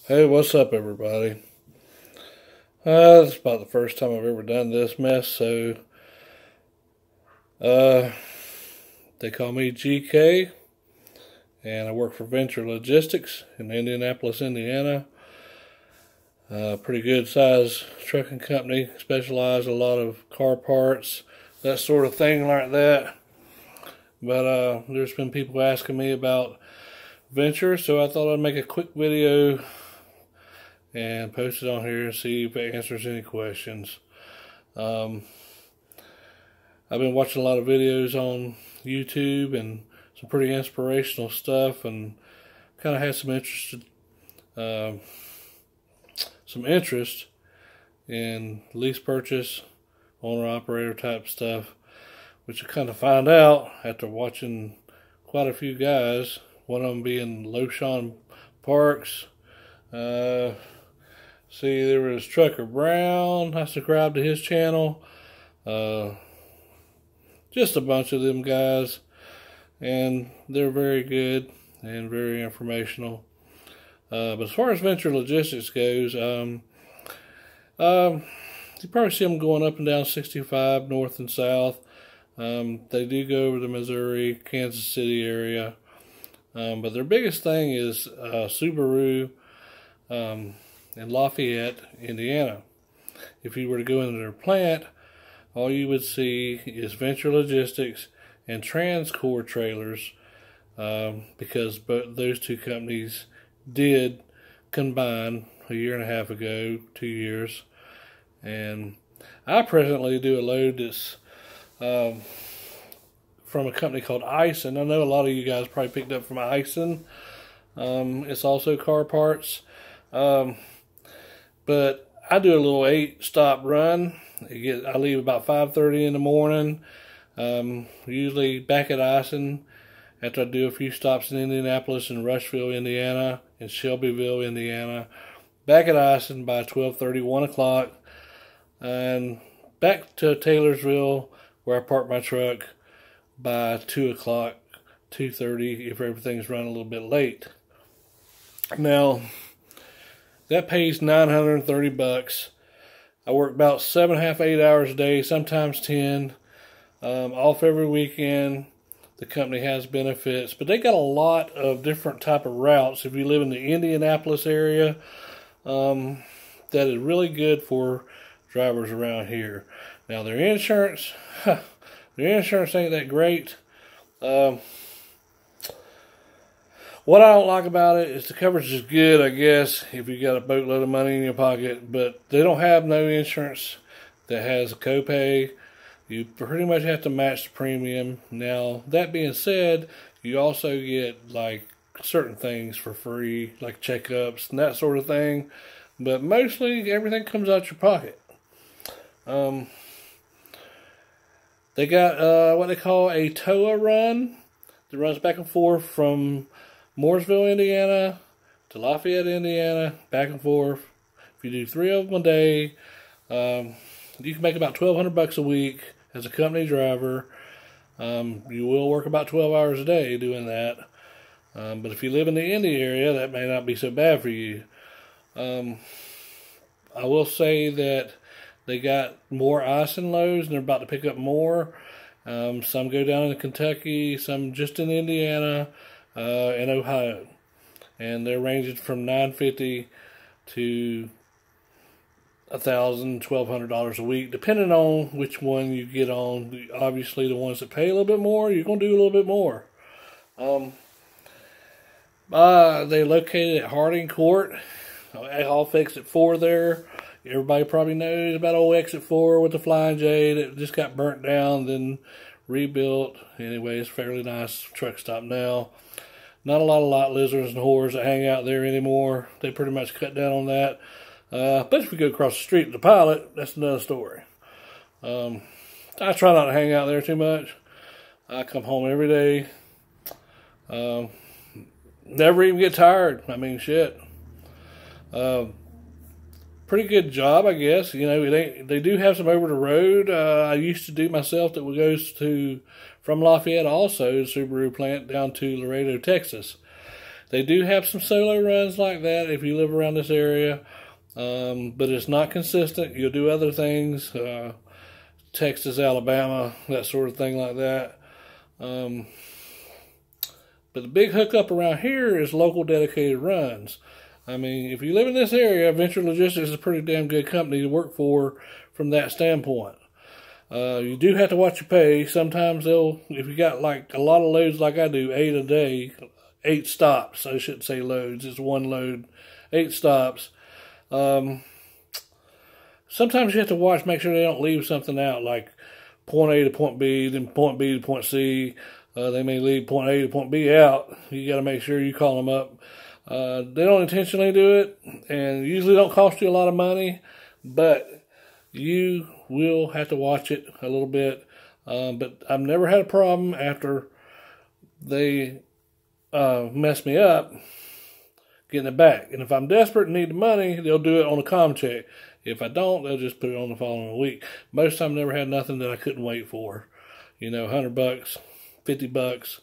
Hey, what's up, everybody? It's about the first time I've ever done this mess, so uh, they call me GK, and I work for Venture Logistics in Indianapolis, Indiana. Pretty good size trucking company, specialize in a lot of car parts, that sort of thing like that. But there's been people asking me about Venture, so I thought I'd make a quick video and post it on here and see if it answers any questions. I've been watching a lot of videos on YouTube and some pretty inspirational stuff, and kind of had some interest in lease purchase, owner operator type stuff, which I kind of found out after watching quite a few guys. One of them being Loshawn Parks. See, there was Trucker Brown. I subscribed to his channel. Just a bunch of them guys, and they're very good and very informational. But as far as Venture Logistics goes, you probably see them going up and down 65 north and south. They do go over the Missouri, Kansas City area. But their biggest thing is Subaru in Lafayette, Indiana. If you were to go into their plant, all you would see is Venture Logistics and TransCore trailers, because those two companies did combine a year and a half ago, 2 years. And I presently do a load that's from a company called Ison. I know a lot of you guys probably picked up from Ison. It's also car parts. But I do a little 8-stop run. I leave about 5:30 in the morning. Usually back at Ison after I do a few stops in Indianapolis and Rushville, Indiana, and Shelbyville, Indiana. Back at Ison by 12:30, 1 o'clock, and back to Taylorsville where I park my truck by 2 o'clock, 2:30 if everything's running a little bit late. Now, that pays $930. I work about 7.5, 8 hours a day, sometimes 10. Off every weekend. The company has benefits, but they got a lot of different type of routes. If you live in the Indianapolis area, that is really good for drivers around here. Now their insurance ain't that great. What I don't like about it is the coverage is good, I guess, if you got a boatload of money in your pocket, but they don't have no insurance that has a copay. You pretty much have to match the premium. Now, that being said, you also get like certain things for free, like checkups and that sort of thing, but mostly everything comes out your pocket. They got what they call a TOA run that runs back and forth from Mooresville, Indiana to Lafayette, Indiana, back and forth. If you do 3 of them a day, you can make about $1,200 a week as a company driver. You will work about 12 hours a day doing that. But if you live in the Indy area, that may not be so bad for you. I will say that they got more Ison loads, and they're about to pick up more. Some go down into Kentucky, some just in Indiana, and Ohio. And they're ranging from $950 to $1,000, $1,200 a week, depending on which one you get on. Obviously, the ones that pay a little bit more, you're going to do a little bit more. They're located at Harding Court, off Exit 4 there. Everybody probably knows about old Exit 4 with the Flying J that just got burnt down, then rebuilt. Anyway, it's a fairly nice truck stop now. Not a lot of lot lizards and whores that hang out there anymore. They pretty much cut down on that. But if we go across the street to the Pilot, that's another story. I try not to hang out there too much. I come home every day. Never even get tired. I mean, shit. Pretty good job, I guess. You know, they do have some over the road. I used to do myself that goes from Lafayette also, Subaru plant, down to Laredo, Texas. They do have some solo runs like that if you live around this area, but it's not consistent. You'll do other things, Texas, Alabama, that sort of thing like that. But the big hookup around here is local dedicated runs. I mean, if you live in this area, Venture Logistics is a pretty damn good company to work for from that standpoint. You do have to watch your pay. Sometimes they'll, if you got like a lot of loads like I do, 8 a day, 8 stops. I shouldn't say loads, it's one load, 8 stops. Sometimes you have to watch, make sure they don't leave something out, like point A to point B, then point B to point C. They may leave point A to point B out. You got to make sure you call them up. They don't intentionally do it, and usually don't cost you a lot of money, but you will have to watch it a little bit. But I've never had a problem after they mess me up getting it back. And if I'm desperate and need the money, they'll do it on a com check. If I don't, they'll just put it on the following week. Most of the time, I never had nothing that I couldn't wait for. You know, $100, $50,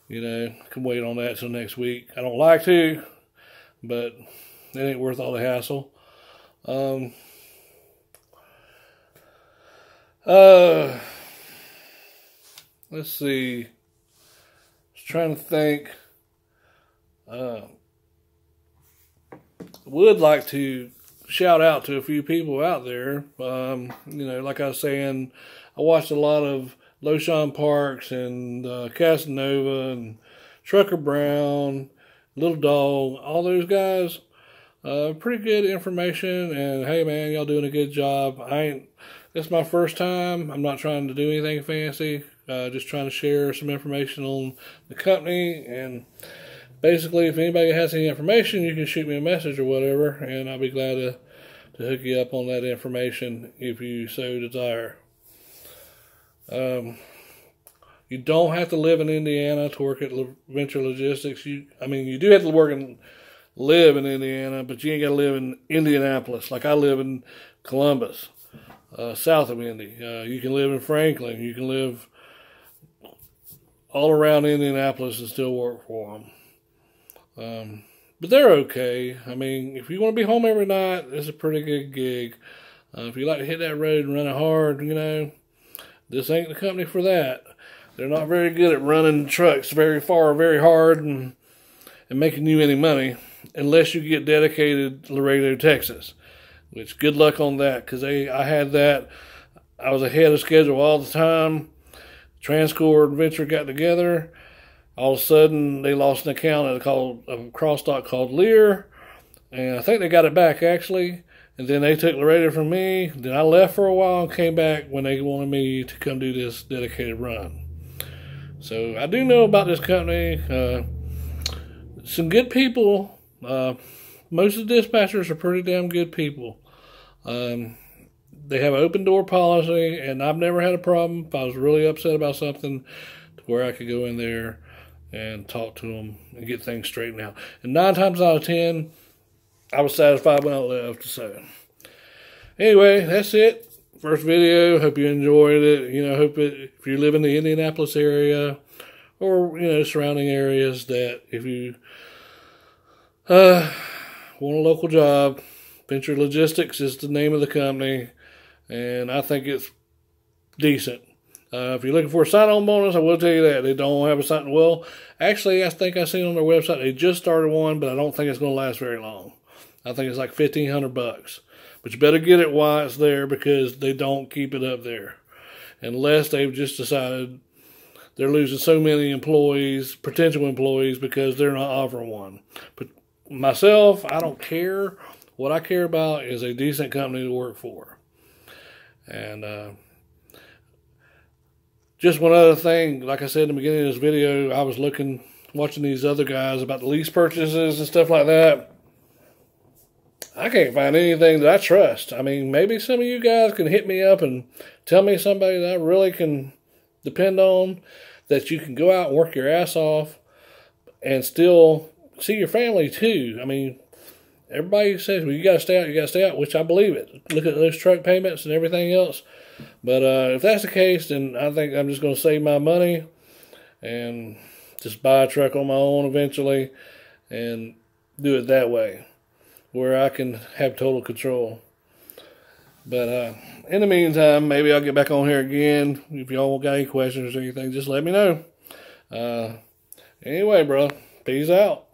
you know, I can wait on that till next week. I don't like to, but it ain't worth all the hassle. Let's see. I was trying to think. Would like to shout out to a few people out there. You know, like I was saying, I watched a lot of Loshawn Parks and Casanova and Trucker Brown, Little Dog, all those guys. Pretty good information, and hey man, y'all doing a good job. It's my first time. I'm not trying to do anything fancy. Just trying to share some information on the company, and basically, if anybody has any information, you can shoot me a message or whatever, and I'll be glad to hook you up on that information if you so desire. You don't have to live in Indiana to work at Venture Logistics. I mean, you do have to live in Indiana, but you ain't got to live in Indianapolis. Like I live in Columbus, south of Indy. You can live in Franklin. You can live all around Indianapolis and still work for them. But they're okay. I mean, if you want to be home every night, it's a pretty good gig. If you like to hit that road and run it hard, you know, this ain't the company for that. They're not very good at running trucks very far, very hard, and making you any money, unless you get dedicated Laredo, Texas. Which, good luck on that, because I had that. I was ahead of schedule all the time. Transcore and Venture got together. All of a sudden, they lost an account at a cross-dock called Lear, and I think they got it back, actually. And then they took Laredo from me. Then I left for a while and came back when they wanted me to come do this dedicated run. So I do know about this company. Some good people. Most of the dispatchers are pretty damn good people. They have an open door policy, and I've never had a problem. If I was really upset about something, to where I could go in there and talk to them and get things straightened out. And 9 times out of 10, I was satisfied when I left. So anyway, that's it. First video. Hope you enjoyed it. You know, if you live in the Indianapolis area or, you know, surrounding areas, that if you want a local job, Venture Logistics is the name of the company, and I think it's decent. If you're looking for a sign-on bonus, I will tell you that they don't have a sign. Well, actually, I think I seen on their website they just started one, but I don't think it's going to last very long. I think it's like $1,500. But you better get it while it's there, because they don't keep it up there. Unless they've just decided they're losing so many employees, potential employees, because they're not offering one. But myself, I don't care. What I care about is a decent company to work for. And just one other thing, like I said in the beginning of this video, I was watching these other guys about the lease purchases and stuff like that. I can't find anything that I trust. I mean, maybe some of you guys can hit me up and tell me somebody that I really can depend on, that you can go out and work your ass off and still see your family too. I mean, everybody says, well, you got to stay out, which I believe it. Look at those truck payments and everything else. But if that's the case, then I think I'm just going to save my money and just buy a truck on my own eventually. and do it that way, where I can have total control. But in the meantime, maybe I'll get back on here again. If y'all got any questions or anything, just let me know. Anyway, bro, peace out.